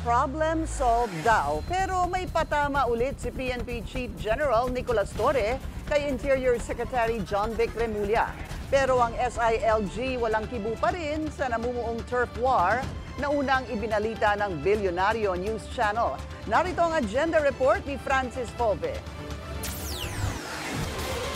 Problem solved daw, pero may patama ulit si PNP Chief General Nicolas Torre kay Interior Secretary John Vic Remulla. Pero ang SILG walang kibu pa rin sa namumuong turf war na unang ibinalita ng Bilyonaryo News Channel. Narito ang agenda report ni Francis Volpe.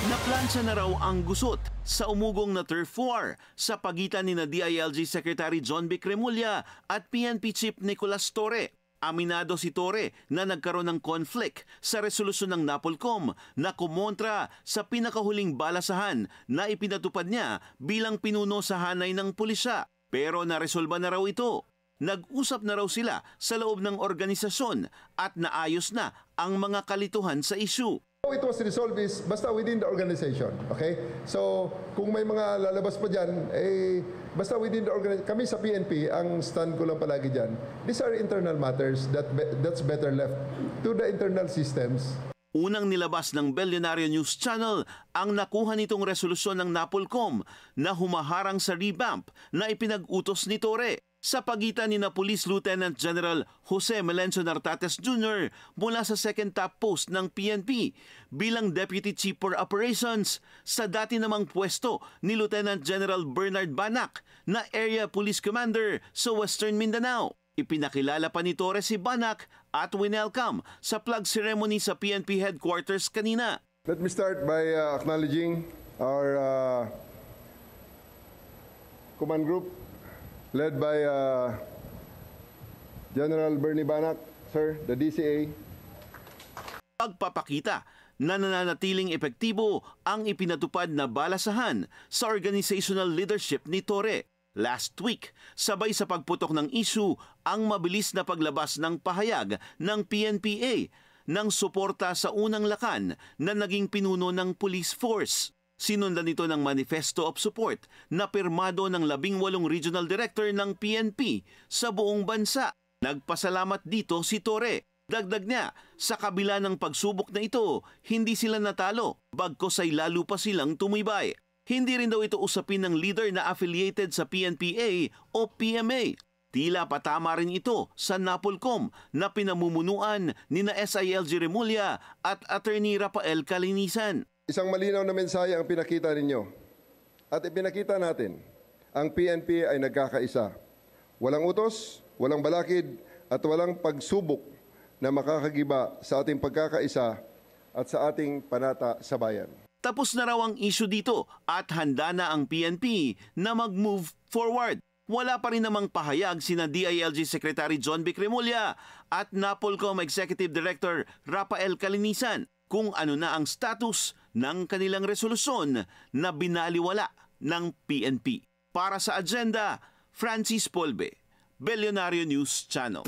Naplansya na raw ang gusot sa umugong na turf war sa pagitan ni DILG Secretary John Vic Remulla at PNP Chief Nicolas Torre. Aminado si Torre na nagkaroon ng conflict sa resolusyon ng NAPOLCOM na kumontra sa pinakahuling balasahan na ipinatupad niya bilang pinuno sa hanay ng pulisya. Pero naresolba na raw ito. Nag-usap na raw sila sa loob ng organisasyon at naayos na ang mga kalituhan sa issue. It was resolved is basta within the organization, okay? So, kung may mga lalabas pa dyan, basta within the organization. Kami sa PNP, ang stand ko lang palagi dyan, these are internal matters that's better left to the internal systems. Unang nilabas ng Bilyonaryo News Channel ang nakuha nitong resolusyon ng NAPOLCOM na humaharang sa revamp na ipinag-utos ni Torre sa pagitan ni Police Lieutenant General Jose Melencio Nartates Jr. mula sa second top post ng PNP bilang Deputy Chief for Operations sa dati namang pwesto ni Lieutenant General Bernard Banac na Area Police Commander sa Western Mindanao. Ipinakilala pa ni Torre si Banac at winelcome sa flag ceremony sa PNP headquarters kanina. Let me start by acknowledging our command group led by General Bernie Banac, sir, the DCA. Pagpapakita na nananatiling epektibo ang ipinatupad na balasahan sa organizational leadership ni Torre. Last week, sabay sa pagputok ng issue ang mabilis na paglabas ng pahayag ng PNPA ng suporta sa unang lakan na naging pinuno ng police force. Sinundan ito ng Manifesto of Support na pirmado ng 18 regional director ng PNP sa buong bansa. Nagpasalamat dito si Torre. Dagdag niya, sa kabila ng pagsubok na ito, hindi sila natalo, bagkus ay lalo pa silang tumibay. Hindi rin daw ito usapin ng leader na affiliated sa PNPA o PMA. Tila patama rin ito sa NAPOLCOM na pinamumunuan ni SILG Remulla at Attorney Rafael Calinisan. Isang malinaw na mensahe ang pinakita ninyo. At ipinakita natin, ang PNP ay nagkakaisa. Walang utos, walang balakid, at walang pagsubok na makakagiba sa ating pagkakaisa at sa ating panata sa bayan. Tapos na raw ang issue dito at handa na ang PNP na mag-move forward. Wala pa rin namang pahayag sina DILG Secretary John Vic Remulla at NAPOLCOM Executive Director Rafael Calinisan kung ano na ang status ng kanilang resolusyon na binaliwala ng PNP. Para sa agenda, Francis Volpe, Bilyonaryo News Channel.